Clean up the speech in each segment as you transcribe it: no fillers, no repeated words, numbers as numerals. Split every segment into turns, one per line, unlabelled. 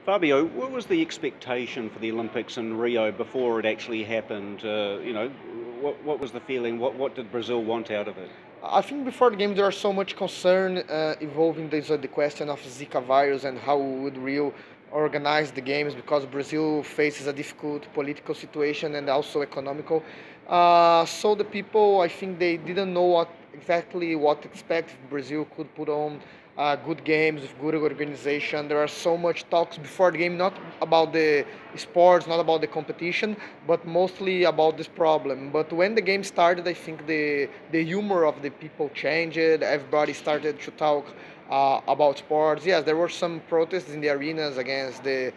Fabio, what was the expectation for the Olympics in Rio before it actually happened? What was the feeling? What did Brazil want out of it?
I think before the game there are so much concern involving the question of Zika virus and how would Rio organize the games because Brazil faces a difficult political situation and also economical. So the people, I think they didn't know exactly what to expect. If Brazil could put on good games with good organization. There are so much talks before the game, not about the sports, not about the competition, but mostly about this problem. But when the game started, I think the humor of the people changed. Everybody started to talk about sports. Yes, there were some protests in the arenas against the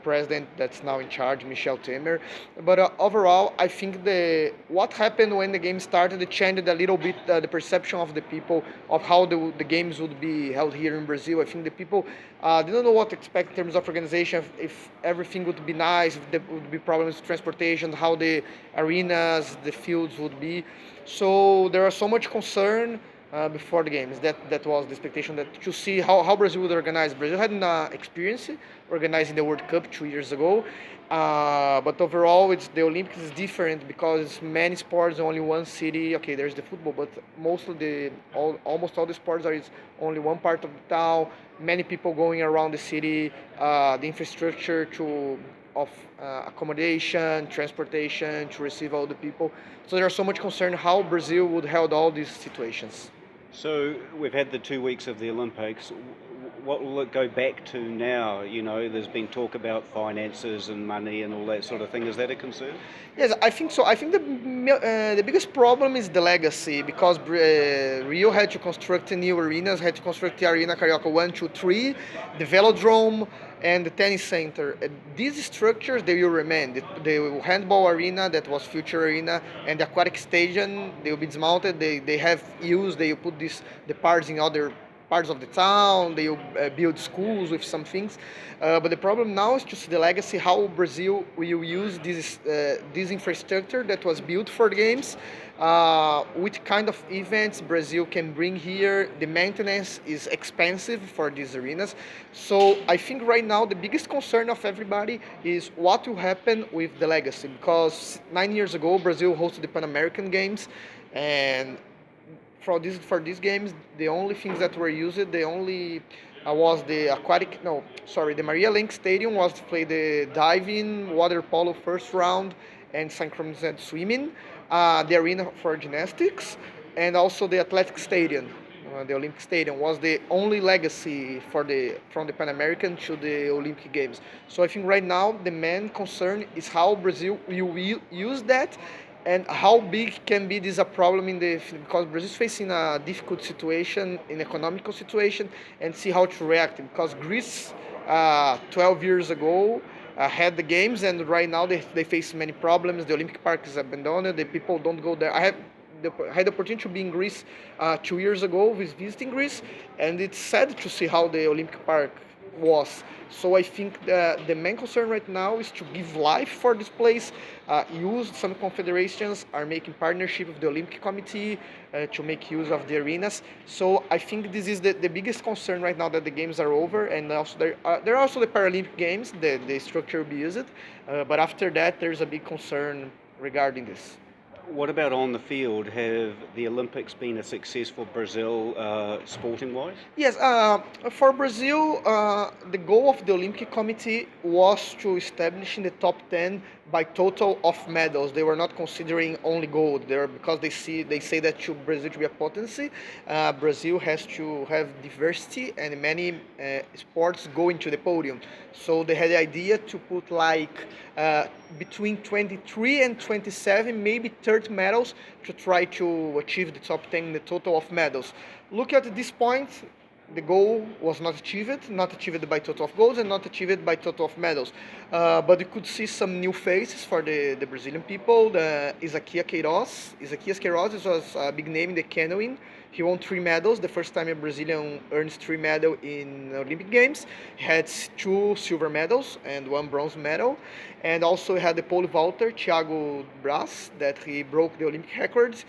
president that's now in charge, Michel Temer. But overall, I think the what happened when the game started, it changed a little bit the perception of the people of how the games would be held here in Brazil. I think the people didn't know what to expect in terms of organization, if everything would be nice, if there would be problems with transportation, how the arenas, the fields would be. So there was so much concern before the games. That was the expectation that to see how Brazil would organize. Brazil had an experience organizing the World Cup 2 years ago, but overall, it's the Olympics is different because it's many sports, only one city. Okay, there's the football, but most of almost all the sports are is only one part of the town. Many people going around the city. The infrastructure to of accommodation, transportation to receive all the people. So there's so much concern how Brazil would hold all these situations.
So we've had the 2 weeks of the Olympics. What will it go back to now? There's been talk about finances and money and all that sort of thing. Is that a concern?
Yes, I think so. I think the biggest problem is the legacy because Rio had to construct new arenas, had to construct the Arena Carioca 1, 2, 3, the Velodrome, and the tennis center. These structures they will remain. The handball arena that was future arena and the aquatic stadium they will be dismounted. They have used. They will put the parts in other parts of the town. They will build schools with some things. But the problem now is just the legacy, how Brazil will use this infrastructure that was built for the games, which kind of events Brazil can bring here. The maintenance is expensive for these arenas. So I think right now the biggest concern of everybody is what will happen with the legacy. Because 9 years ago, Brazil hosted the Pan American Games, and for these games, the only things that were used, the only was the aquatic. No, sorry, the Maria Link Stadium was to play the diving, water polo first round, and synchronized swimming. The arena for gymnastics, and also the athletic stadium. The Olympic Stadium was the only legacy for the from the Pan American to the Olympic Games. So I think right now the main concern is how Brazil will use that and how big can be this a problem in the because Brazil is facing a difficult situation in economical situation and see how to react because Greece 12 years ago had the games and right now they face many problems. The Olympic Park is abandoned. The people don't go there. I had the opportunity to be in Greece 2 years ago with visiting Greece, and it's sad to see how the Olympic Park was. So I think the main concern right now is to give life for this place. Use some confederations are making partnership with the Olympic Committee to make use of the arenas. So I think this is the biggest concern right now that the games are over, and also there are also the Paralympic Games. The structure will be used, but after that there's a big concern regarding this.
What about on the field? Have the Olympics been a success for Brazil sporting wise?
Yes, for Brazil, the goal of the Olympic Committee was to establish in the top 10 by total of medals. They were not considering only gold there because they say that to Brazil to be a potency, Brazil has to have diversity and many sports going to the podium. So they had the idea to put like between 23 and 27, maybe 30 medals to try to achieve the top 10 in the total of medals. Look at this point, the goal was not achieved by total of goals and not achieved by total of medals. But you could see some new faces for the Brazilian people. The Isaquias Queiroz was a big name in the canoeing. He won 3 medals, the first time a Brazilian earns 3 medals in Olympic Games. He had 2 silver medals and 1 bronze medal. And also he had the pole vaulter, Thiago Braz, that he broke the Olympic records.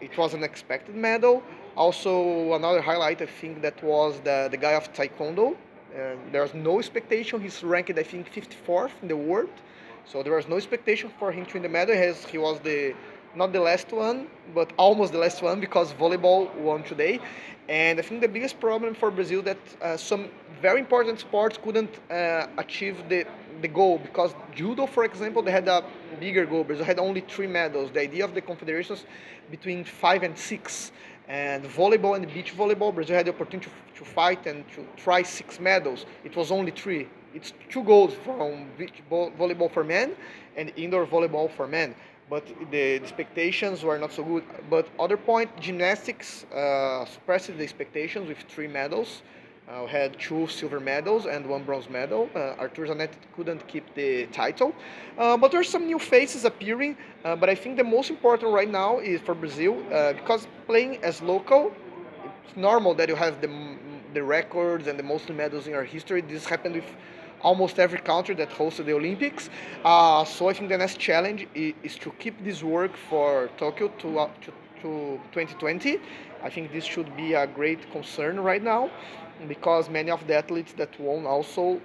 It was an expected medal. Also, another highlight, I think, that was the guy of Taekwondo. There was no expectation. He's ranked, I think, 54th in the world. So there was no expectation for him to win the medal. He was the not the last one, but almost the last one because volleyball won today. And I think the biggest problem for Brazil that some very important sports couldn't achieve the goal because judo, for example, they had a bigger goal. Brazil had only 3 medals. The idea of the confederations between 5 and 6. And volleyball and beach volleyball, Brazil had the opportunity to fight and to try 6 medals. It was only 3. It's 2 goals from beach volleyball for men and indoor volleyball for men. But the expectations were not so good. But other point, gymnastics surpassed the expectations with 3 medals. We had 2 silver medals and 1 bronze medal. Arthur Zanetti couldn't keep the title. But there are some new faces appearing. But I think the most important right now is for Brazil, because playing as local, it's normal that you have the records and the most medals in our history. This happened with almost every country that hosted the Olympics. So I think the next challenge is to keep this work for Tokyo to 2020. I think this should be a great concern right now because many of the athletes that won also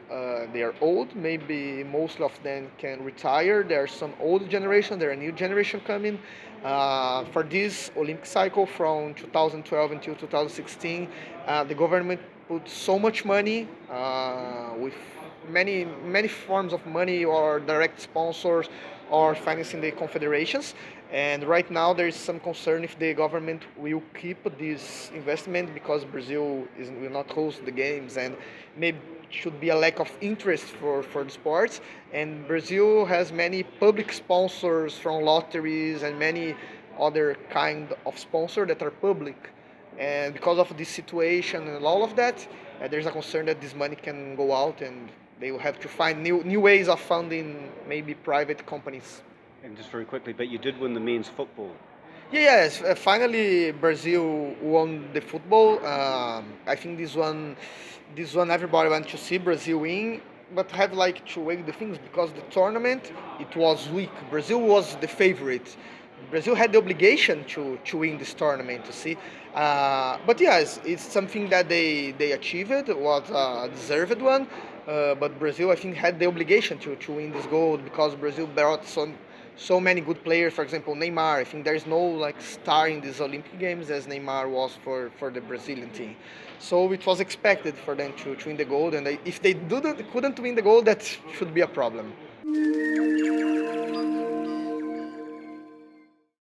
they are old. Maybe most of them can retire. There are some old generation. There are new generation coming. For this Olympic cycle from 2012 until 2016, the government put so much money with many forms of money or direct sponsors or financing the confederations. And right now there is some concern if the government will keep this investment because will not host the games and maybe should be a lack of interest for the sports. And Brazil has many public sponsors from lotteries and many other kind of sponsors that are public. And because of this situation and all of that, there's a concern that this money can go out and they will have to find new ways of funding maybe private companies.
And just very quickly, but you did win the men's football.
Yes, finally Brazil won the football. I think this one everybody wants to see Brazil win, but have like to weigh the things because the tournament it was weak. Brazil was the favorite. Brazil had the obligation to win this tournament. To see, but yes, it's something that they achieved. It was a deserved one. But Brazil, I think, had the obligation to win this gold because Brazil brought so many good players. For example, Neymar. I think there is no like star in these Olympic Games as Neymar was for the Brazilian team. So it was expected for them to win the gold, and if they couldn't win the gold, that should be a problem.